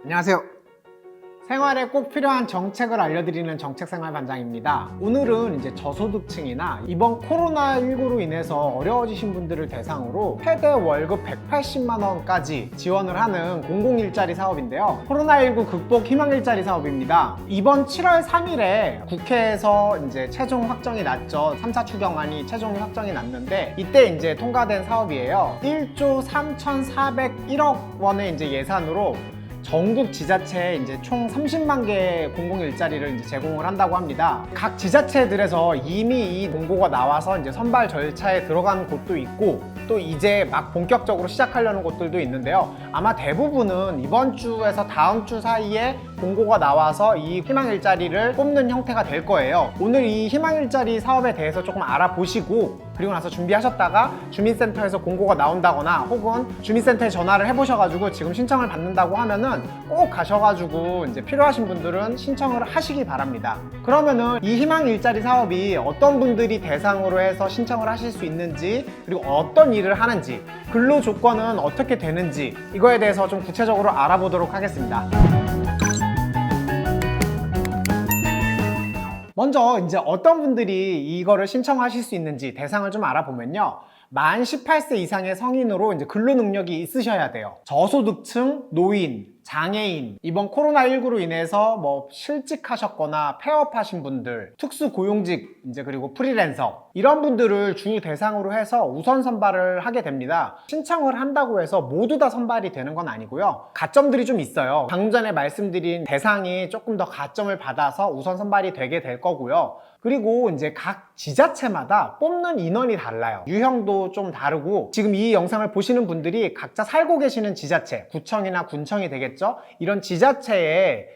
안녕하세요. 생활에 꼭 필요한 정책을 알려드리는 정책생활반장입니다. 오늘은 이제 저소득층이나 이번 코로나19로 인해서 어려워지신 분들을 대상으로 최대 월급 180만 원까지 지원을 하는 공공일자리 사업인데요. 코로나19 극복 희망일자리 사업입니다. 이번 7월 3일에 국회에서 이제 최종 확정이 났죠. 3차 추경안이 최종 확정이 났는데 이때 이제 통과된 사업이에요. 1조 3,401억 원의 이제 예산으로 전국 지자체에 이제 총 30만 개의 공공일자리를 이제 제공을 한다고 합니다. 각 지자체들에서 이미 이 공고가 나와서 이제 선발 절차에 들어간 곳도 있고 또 이제 막 본격적으로 시작하려는 곳들도 있는데요. 아마 대부분은 이번 주에서 다음 주 사이에 공고가 나와서 이 희망일자리를 뽑는 형태가 될 거예요. 오늘 이 희망일자리 사업에 대해서 조금 알아보시고 그리고 나서 준비하셨다가 주민센터에서 공고가 나온다거나 혹은 주민센터에 전화를 해보셔가지고 지금 신청을 받는다고 하면은 꼭 가셔가지고 이제 필요하신 분들은 신청을 하시기 바랍니다. 그러면은 이 희망일자리 사업이 어떤 분들이 대상으로 해서 신청을 하실 수 있는지 그리고 어떤 일을 하는지 근로조건은 어떻게 되는지 이거에 대해서 좀 구체적으로 알아보도록 하겠습니다. 먼저 이제 어떤 분들이 이거를 신청하실 수 있는지 대상을 좀 알아보면요. 만 18세 이상의 성인으로 이제 근로 능력이 있으셔야 돼요. 저소득층, 노인, 장애인, 이번 코로나19로 인해서 뭐 실직하셨거나 폐업하신 분들, 특수고용직, 이제 그리고 프리랜서 이런 분들을 주 대상으로 해서 우선 선발을 하게 됩니다. 신청을 한다고 해서 모두 다 선발이 되는 건 아니고요. 가점들이 좀 있어요. 방금 전에 말씀드린 대상이 조금 더 가점을 받아서 우선 선발이 되게 될 거고요. 그리고 이제 각 지자체마다 뽑는 인원이 달라요. 유형도 좀 다르고 지금 이 영상을 보시는 분들이 각자 살고 계시는 지자체, 구청이나 군청이 되겠죠? 이런 지자체에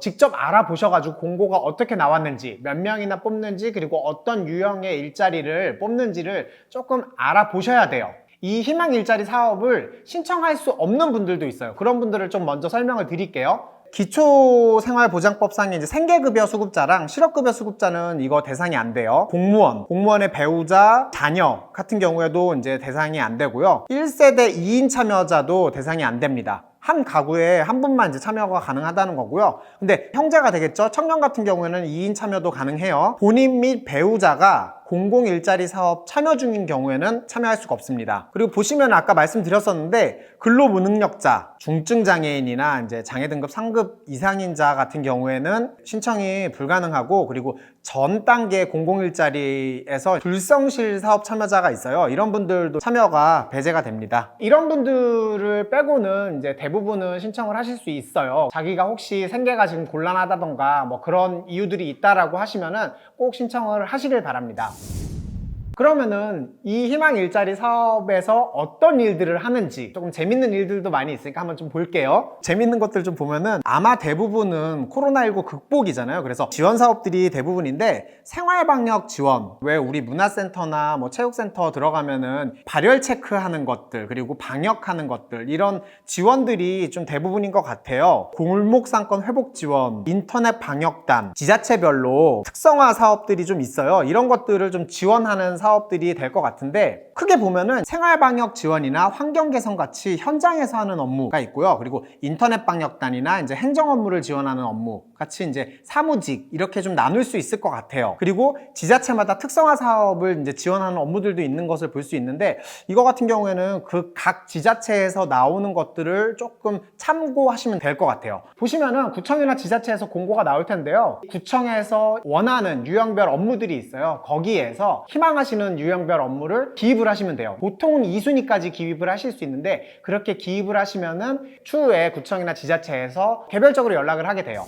직접 알아보셔가지고 공고가 어떻게 나왔는지, 몇 명이나 뽑는지, 그리고 어떤 유형의 일자리를 뽑는지를 조금 알아보셔야 돼요. 이 희망일자리 사업을 신청할 수 없는 분들도 있어요. 그런 분들을 좀 먼저 설명을 드릴게요. 기초생활보장법상에 이제 생계급여 수급자랑 실업급여 수급자는 이거 대상이 안 돼요. 공무원의 배우자, 자녀 같은 경우에도 이제 대상이 안 되고요. 1세대 2인 참여자도 대상이 안 됩니다. 한 가구에 한 분만 이제 참여가 가능하다는 거고요. 근데 형제가 되겠죠? 청년 같은 경우에는 2인 참여도 가능해요. 본인 및 배우자가 공공일자리 사업 참여 중인 경우에는 참여할 수가 없습니다. 그리고 보시면 아까 말씀드렸었는데 근로무능력자, 중증장애인이나 이제 장애 등급 상급 이상인자 같은 경우에는 신청이 불가능하고 그리고 전 단계 공공일자리에서 불성실 사업 참여자가 있어요. 이런 분들도 참여가 배제가 됩니다. 이런 분들을 빼고는 이제 대부분은 신청을 하실 수 있어요. 자기가 혹시 생계가 지금 곤란하다던가 뭐 그런 이유들이 있다라고 하시면은 꼭 신청을 하시길 바랍니다. 그러면은 이 희망일자리 사업에서 어떤 일들을 하는지 조금 재밌는 일들도 많이 있으니까 한번 좀 볼게요. 재밌는 것들 좀 보면은 아마 대부분은 코로나19 극복이잖아요. 그래서 지원 사업들이 대부분인데 생활방역 지원, 왜 우리 문화센터나 뭐 체육센터 들어가면은 발열 체크하는 것들 그리고 방역하는 것들 이런 지원들이 좀 대부분인 것 같아요. 골목상권 회복 지원, 인터넷 방역단, 지자체별로 특성화 사업들이 좀 있어요. 이런 것들을 좀 지원하는 사업들이 될 것 같은데 크게 보면은 생활방역 지원이나 환경개선 같이 현장에서 하는 업무가 있고요. 그리고 인터넷 방역단이나 이제 행정 업무를 지원하는 업무 같이 이제 사무직 이렇게 좀 나눌 수 있을 것 같아요. 그리고 지자체마다 특성화 사업을 이제 지원하는 업무들도 있는 것을 볼 수 있는데 이거 같은 경우에는 그 각 지자체에서 나오는 것들을 조금 참고하시면 될 것 같아요. 보시면은 구청이나 지자체에서 공고가 나올 텐데요. 구청에서 원하는 유형별 업무들이 있어요. 거기에서 희망하시는 유형별 업무를 기입을 하시면 돼요. 보통은 2순위까지 기입을 하실 수 있는데 그렇게 기입을 하시면은 추후에 구청이나 지자체에서 개별적으로 연락을 하게 돼요.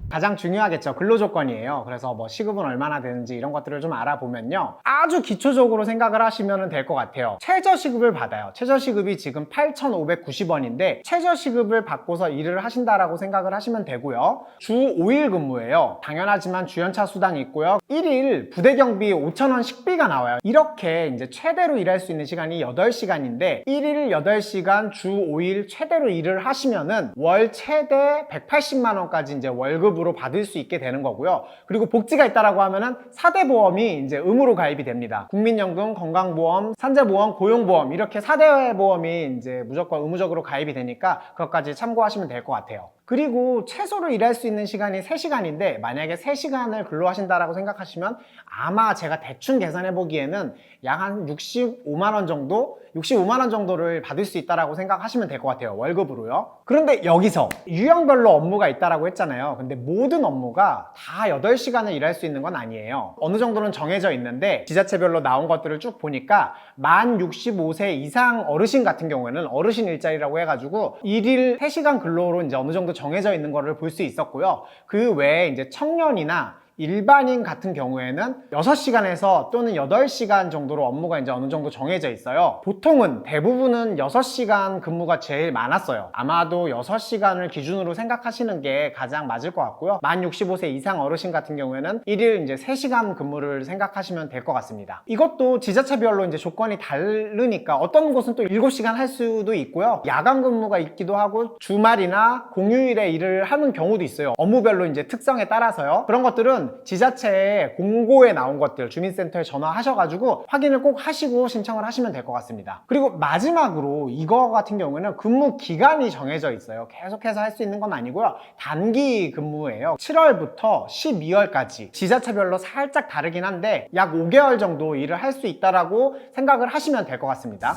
가장 중요하겠죠. 근로조건이에요. 그래서 뭐 시급은 얼마나 되는지 이런 것들을 좀 알아보면요. 아주 기초적으로 생각을 하시면 될 것 같아요. 최저시급을 받아요. 최저시급이 지금 8,590원인데 최저시급을 받고서 일을 하신다라고 생각을 하시면 되고요. 주 5일 근무예요. 당연하지만 주연차 수당이 있고요. 1일 부대경비 5,000원 식비가 나와요. 이렇게 이제 최대로 일할 수 있는 시간이 8시간인데 1일 8시간 주 5일 최대로 일을 하시면은 월 최대 180만 원까지 이제 월급으로 월급으로 받을 수 있게 되는 거고요. 그리고 복지가 있다라고 하면은 4대 보험이 이제 의무로 가입이 됩니다. 국민연금, 건강보험, 산재보험, 고용보험 이렇게 4대 보험이 이제 무조건 의무적으로 가입이 되니까 그것까지 참고하시면 될 것 같아요. 그리고 최소로 일할 수 있는 시간이 3시간인데 만약에 3시간을 근로하신다라고 생각하시면 아마 제가 대충 계산해 보기에는 약 한 65만 원 정도? 65만 원 정도를 받을 수 있다라고 생각하시면 될 것 같아요. 월급으로요. 그런데 여기서 유형별로 업무가 있다라고 했잖아요. 근데 모든 업무가 다 8시간을 일할 수 있는 건 아니에요. 어느 정도는 정해져 있는데 지자체별로 나온 것들을 쭉 보니까 만 65세 이상 어르신 같은 경우에는 어르신 일자리라고 해가지고 일일 3시간 근로로 이제 어느 정도 정해져 있는 거를 볼 수 있었고요. 그 외에 이제 청년이나 일반인 같은 경우에는 6시간에서 또는 8시간 정도로 업무가 이제 어느 정도 정해져 있어요. 보통은 대부분은 6시간 근무가 제일 많았어요. 아마도 6시간을 기준으로 생각하시는 게 가장 맞을 것 같고요. 만 65세 이상 어르신 같은 경우에는 일일 이제 3시간 근무를 생각하시면 될 것 같습니다. 이것도 지자체별로 이제 조건이 다르니까 어떤 곳은 또 7시간 할 수도 있고요. 야간 근무가 있기도 하고 주말이나 공휴일에 일을 하는 경우도 있어요. 업무별로 이제 특성에 따라서요. 그런 것들은 지자체에 공고에 나온 것들 주민센터에 전화하셔가지고 확인을 꼭 하시고 신청을 하시면 될 것 같습니다. 그리고 마지막으로 이거 같은 경우에는 근무 기간이 정해져 있어요. 계속해서 할 수 있는 건 아니고요. 단기 근무예요. 7월부터 12월까지 지자체별로 살짝 다르긴 한데 약 5개월 정도 일을 할 수 있다라고 생각을 하시면 될 것 같습니다.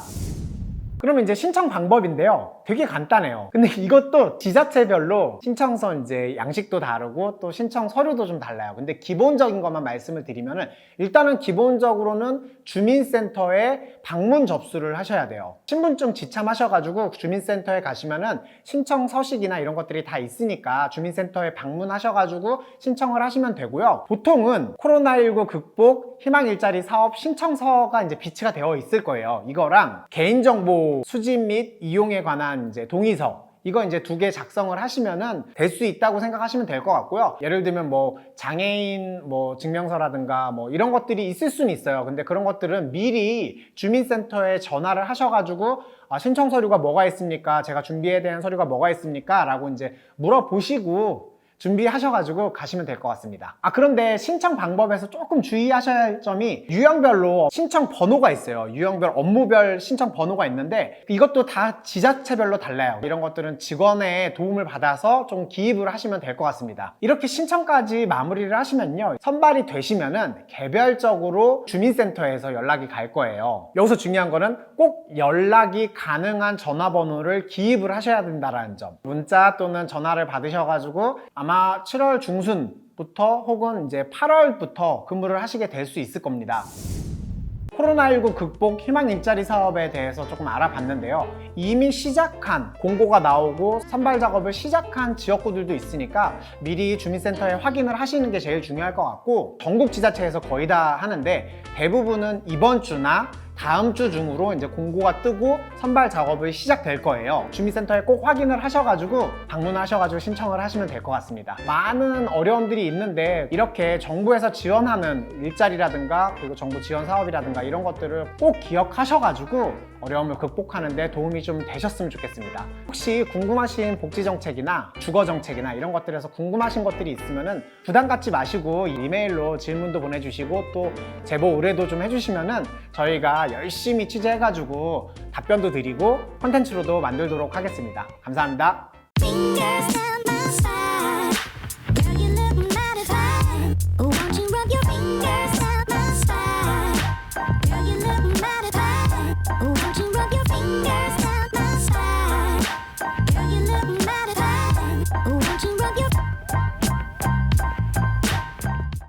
그러면 이제 신청 방법인데요. 되게 간단해요. 근데 이것도 지자체별로 신청서 이제 양식도 다르고 또 신청 서류도 좀 달라요. 근데 기본적인 것만 말씀을 드리면은 일단은 기본적으로는 주민센터에 방문 접수를 하셔야 돼요. 신분증 지참하셔가지고 주민센터에 가시면은 신청 서식이나 이런 것들이 다 있으니까 주민센터에 방문하셔가지고 신청을 하시면 되고요. 보통은 코로나19 극복 희망 일자리 사업 신청서가 이제 비치가 되어 있을 거예요. 이거랑 개인정보 수집 및 이용에 관한 이제 동의서 이거 이제 2개 작성을 하시면은 될 수 있다고 생각하시면 될 것 같고요. 예를 들면 뭐 장애인 뭐 증명서라든가 뭐 이런 것들이 있을 수는 있어요. 근데 그런 것들은 미리 주민센터에 전화를 하셔가지고 신청 서류가 뭐가 있습니까? 제가 준비해야 되는 서류가 뭐가 있습니까? 라고 이제 물어보시고 준비하셔가지고 가시면 될 것 같습니다. 그런데 신청 방법에서 조금 주의하셔야 할 점이 유형별로 신청 번호가 있어요. 유형별 업무별 신청 번호가 있는데 이것도 다 지자체별로 달라요. 이런 것들은 직원의 도움을 받아서 좀 기입을 하시면 될 것 같습니다. 이렇게 신청까지 마무리를 하시면요, 선발이 되시면은 개별적으로 주민센터에서 연락이 갈 거예요. 여기서 중요한 거는 꼭 연락이 가능한 전화번호를 기입을 하셔야 된다는 점. 문자 또는 전화를 받으셔가지고 아마 7월 중순부터 혹은 이제 8월부터 근무를 하시게 될 수 있을 겁니다. 코로나19 극복 희망 일자리 사업에 대해서 조금 알아봤는데요. 이미 시작한 공고가 나오고 선발 작업을 시작한 지역구들도 있으니까 미리 주민센터에 확인을 하시는 게 제일 중요할 것 같고, 전국 지자체에서 거의 다 하는데 대부분은 이번 주나 다음 주 중으로 이제 공고가 뜨고 선발 작업이 시작될 거예요. 주민센터에 꼭 확인을 하셔가지고 방문하셔가지고 신청을 하시면 될 것 같습니다. 많은 어려움들이 있는데 이렇게 정부에서 지원하는 일자리라든가 그리고 정부 지원 사업이라든가 이런 것들을 꼭 기억하셔가지고 어려움을 극복하는 데 도움이 좀 되셨으면 좋겠습니다. 혹시 궁금하신 복지정책이나 주거정책이나 이런 것들에서 궁금하신 것들이 있으면은 부담 갖지 마시고 이메일로 질문도 보내주시고 또 제보 의뢰도 좀 해주시면은 저희가 열심히 취재해가지고 답변도 드리고 콘텐츠로도 만들도록 하겠습니다. 감사합니다. Won't you